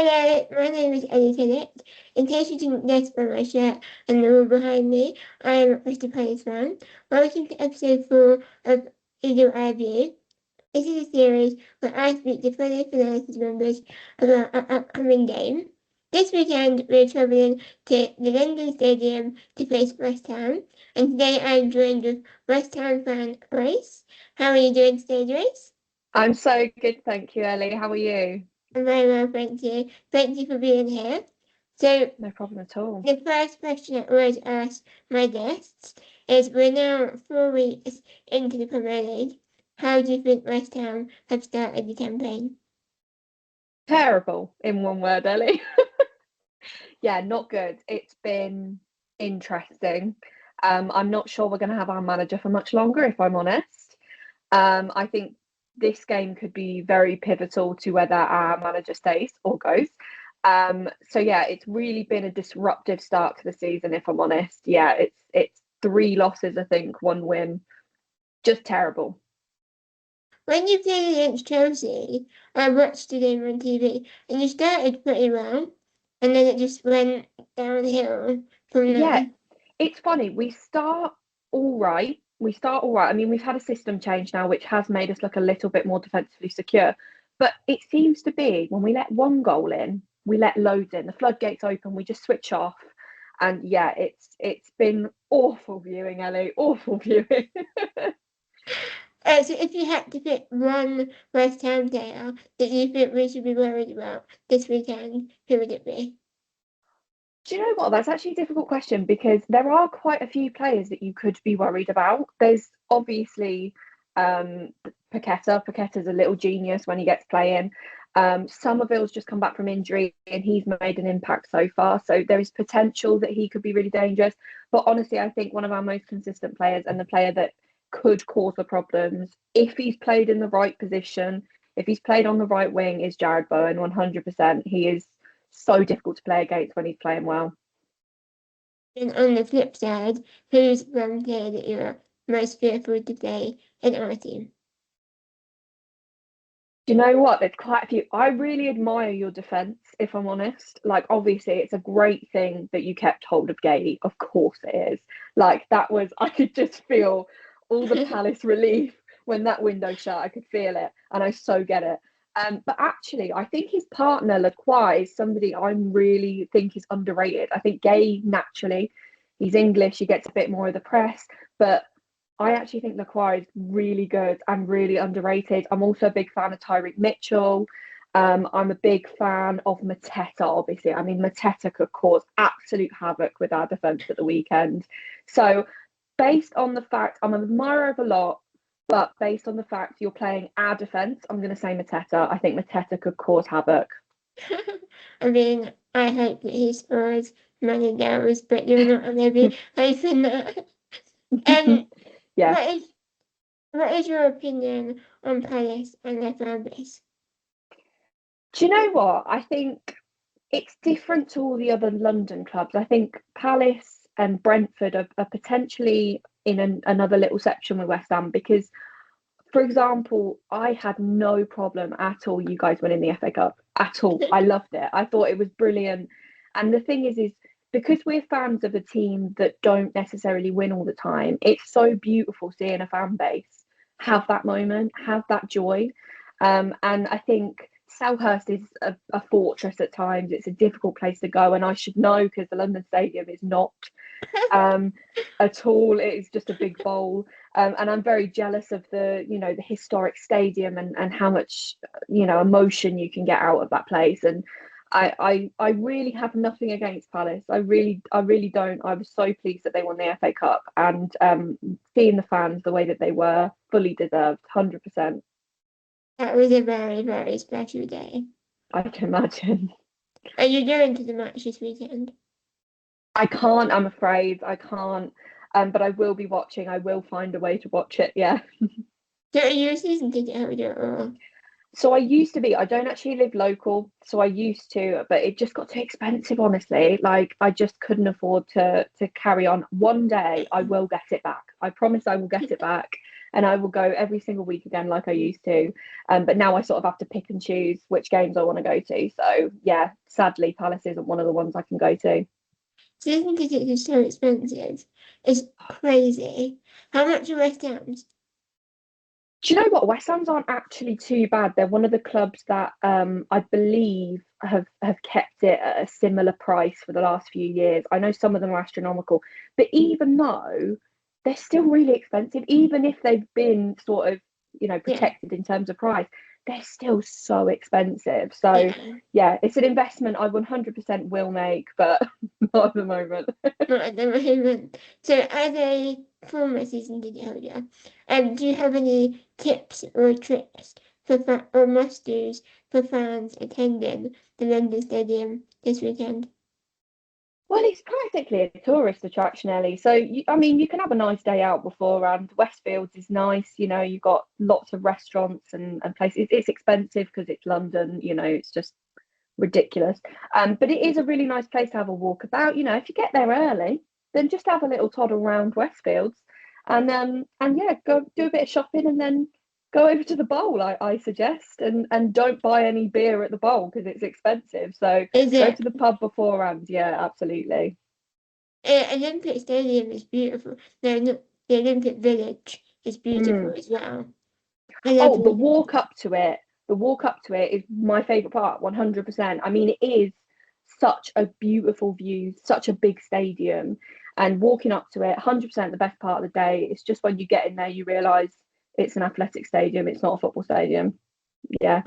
Hello, my name is Ellie Tennant. In case you didn't guess by my shirt and the wall behind me, I am a Crystal Palace fan. Welcome to episode 4 of Eagle Eye View. This is a series where I speak to fellow Fanalysis members about our upcoming game. This weekend, we're travelling to the London Stadium to face West Ham, and today I'm joined with West Ham fan Grace. How are you doing today, Grace? I'm so good, thank you, Ellie. How are you? I'm very well, thank you. Thank you for being here. So, No problem at all. the first question I always ask my guests is we're now 4 weeks into the Premier League. How do you think West Ham have started the campaign? Terrible in one word, Ellie. Yeah, not good. It's been interesting. I'm not sure we're going to have our manager for much longer, if I'm honest. I think this game could be very pivotal to whether our manager stays or goes. So yeah, it's really been a disruptive start to the season, if I'm honest. Yeah, it's 3 losses, I think, 1 win. Just terrible. When you played against Chelsea, I watched the game on TV and you started pretty well and then it just went downhill from Yeah, there. it's funny. We start all right. We start all right. I mean, we've had a system change now, which has made us look a little bit more defensively secure. But it seems to be when we let one goal in, we let loads in. The floodgates open, we just switch off. And yeah, it's been awful viewing, Ellie. Awful viewing. So if you had to pick one West Ham player that you think we should be worried about this weekend, who would it be? Do you know what? That's actually a difficult question because there are quite a few players that you could be worried about. There's obviously um, Paqueta. Paqueta's a little genius when he gets playing. Somerville's just come back from injury and he's made an impact so far. So there is potential that he could be really dangerous. But honestly, I think one of our most consistent players and the player that could cause the problems if he's played in the right position, if he's played on the right wing, is Jared Bowen. 100%. He is so difficult to play against when he's playing well. And on the flip side, who's one player that you're most fearful to play in our team? Do you know what? There's quite a few. I really admire your defence, if I'm honest. Like, obviously, it's a great thing that you kept hold of Gay. Of course, it is. Like, that was, I could just feel all the Palace relief when that window shut. I could feel it, and I so get it. But actually, I think his partner, Lacroix, is somebody I really think is underrated. I think Gay, naturally, he's English, he gets a bit more of the press, but I actually think Lacroix is really good and really underrated. I'm also a big fan of Tyreek Mitchell. I'm a big fan of Mateta, obviously. I mean, Mateta could cause absolute havoc with our defence at the weekend. So, based on the fact I'm an admirer of a lot, but based on the fact you're playing our defence, I'm going to say Mateta. I think Mateta could cause havoc. I mean, I hope that he scores many goals, but you're not going to be hoping that. Um, Yeah. what is what is your opinion on Palace and their fan base? Do you know what? I think it's different to all the other London clubs. I think Palace and Brentford are potentially in another little section with West Ham because, for example, I had no problem at all you guys winning the FA Cup at all. I loved it. I thought it was brilliant. And the thing is because we're fans of a team that don't necessarily win all the time, it's so beautiful seeing a fan base have that moment, have that joy. And I think Selhurst is a fortress at times. It's a difficult place to go, and I should know because the London Stadium is not um, at all. It is just a big bowl, and I'm very jealous of the historic stadium and how much emotion you can get out of that place. And I really have nothing against Palace. I really don't. I was so pleased that they won the FA Cup and seeing the fans the way that they were fully deserved, 100%. That was a very, very special day. I can imagine. Are you going to the match this weekend? I can't, I'm afraid. I can't. But I will be watching. I will find a way to watch it. Yeah. So are you a season ticket holder or? So I used to be, I don't actually live local. So I used to, but it just got too expensive, honestly. Like I just couldn't afford to carry on. One day I will get it back. I promise I will get it back. and I will go every single week again like I used to. But now I sort of have to pick and choose which games I want to go to. So yeah, sadly, Palace isn't one of the ones I can go to. Season tickets are so expensive. It's crazy. How much are West Ham's? Do you know what? West Ham's aren't actually too bad. They're one of the clubs that I believe have kept it at a similar price for the last few years. I know some of them are astronomical, but even though they're still really expensive, even if they've been sort of, Yeah, protected in terms of price, they're still so expensive. So yeah. yeah, it's an investment I 100% will make, but not at the moment. Not at the moment. So as a former season ticket holder, do you have any tips or tricks or must-dos for fans attending the London Stadium this weekend? Well, it's practically a tourist attraction, Ellie. So, I mean, you can have a nice day out beforehand. Westfields is nice. You've got lots of restaurants and places. It's expensive because it's London. It's just ridiculous. But it is a really nice place to have a walk about. If you get there early, then just have a little toddle around Westfields, and yeah, go do a bit of shopping and then go over to the bowl. I suggest, and don't buy any beer at the bowl because it's expensive. So Is go it to the pub beforehand. Yeah, absolutely. Olympic Stadium is beautiful. No, not the Olympic Village is beautiful Mm. as well. I love Oh, walking. the walk up to it is my favorite part, 100%. I mean, it is such a beautiful view, such a big stadium, and walking up to it, 100% the best part of the day. It's just when you get in there, you realize it's an athletic stadium, it's not a football stadium. Yeah.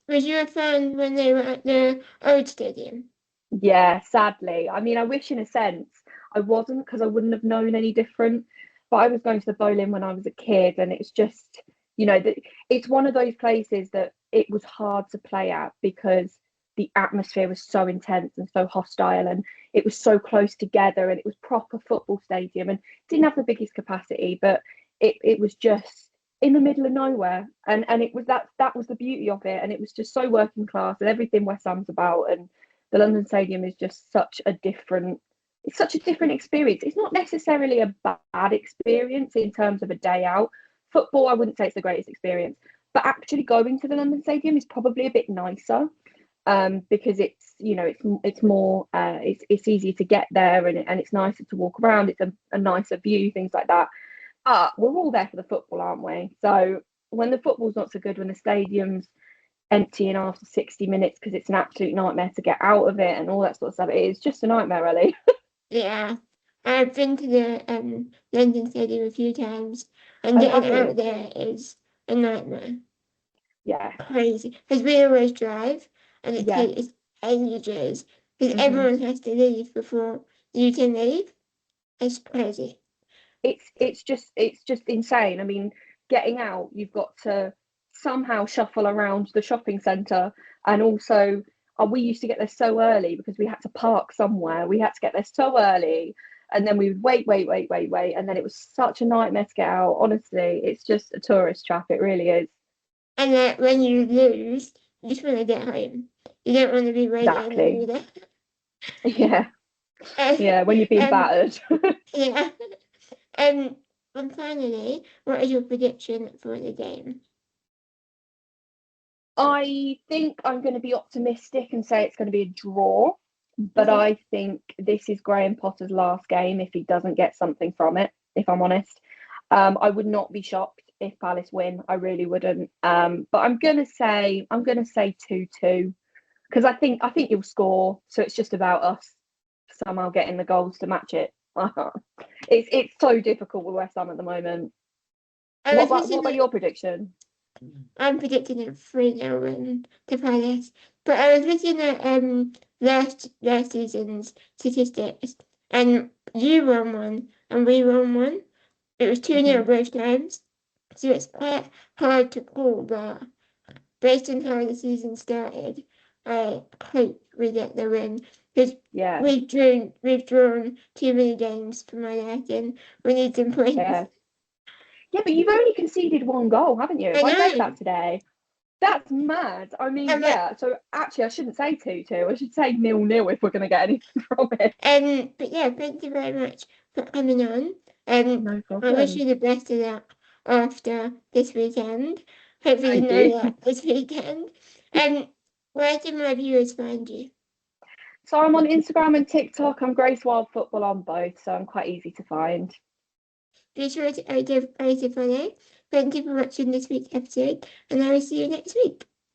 Was you a fan when they were at the old stadium? Yeah, sadly. I mean, I wish in a sense I wasn't because I wouldn't have known any different. But I was going to the bowling when I was a kid, and it's just, it's one of those places that it was hard to play at because the atmosphere was so intense and so hostile, and it was so close together, and it was proper football stadium, and didn't have the biggest capacity, but it was just in the middle of nowhere, and it was that was the beauty of it, and it was just so working class and everything West Ham's about, and the London Stadium is just such a different experience. It's not necessarily a bad experience in terms of a day out. Football, I wouldn't say it's the greatest experience, but actually going to the London Stadium is probably a bit nicer because it's more it's easier to get there, and it's nicer to walk around. It's a nicer view, things like that. But we're all there for the football, aren't we? So when the football's not so good, when the stadium's emptying after 60 minutes because it's an absolute nightmare to get out of it and all that sort of stuff. It is just a nightmare, really. Yeah. I've been to the London Stadium a few times, and Oh, getting have out you? there is a nightmare. Yeah. Crazy. Because we always drive, and it Yeah. takes ages, because Hmm. everyone has to leave before you can leave. It's crazy. It's just insane. I mean, getting out, you've got to somehow shuffle around the shopping centre, and also we used to get there so early because we had to park somewhere. We had to get there so early, and then we would wait, and then it was such a nightmare to get out. Honestly, it's just a tourist trap. It really is. And when you lose, you just want to get home. You don't want to be waiting Exactly. and all that. Yeah. Yeah. When you've been um, battered. yeah. Um, and finally, what is your prediction for the game? I think I'm going to be optimistic and say it's going to be a draw, but Okay. I think this is Graham Potter's last game if he doesn't get something from it, if I'm honest. I would not be shocked if Palace win. I really wouldn't. But I'm gonna say 2-2 because I think you'll score. So it's just about us somehow getting the goals to match it. It's so difficult with West Ham at the moment. I What was about what missing about that. your prediction? I'm predicting a 3-0 win to Palace. But I was looking at last season's statistics, and you won one and we won one. It was 2-0 Hmm. both times, so it's quite hard to call. But based on how the season started, I hope we get the win because Yeah, we've drawn too many games for my liking. We need some points. yeah. Yeah, but you've only conceded one goal, haven't you? I If I read know. that today, that's mad. I mean, I'm like, yeah. So actually, I shouldn't say 2-2. I should say 0-0 if we're going to get anything from it. But yeah, thank you very much for coming on. Um, No I wish problem. you the best of luck after this weekend. Hopefully you Thank know you. that this weekend. Where can my viewers find you? So I'm on Instagram and TikTok. I'm Grace Wild Football on both, so I'm quite easy to find. Be sure to follow. Thank you for watching this week's episode, and I will see you next week.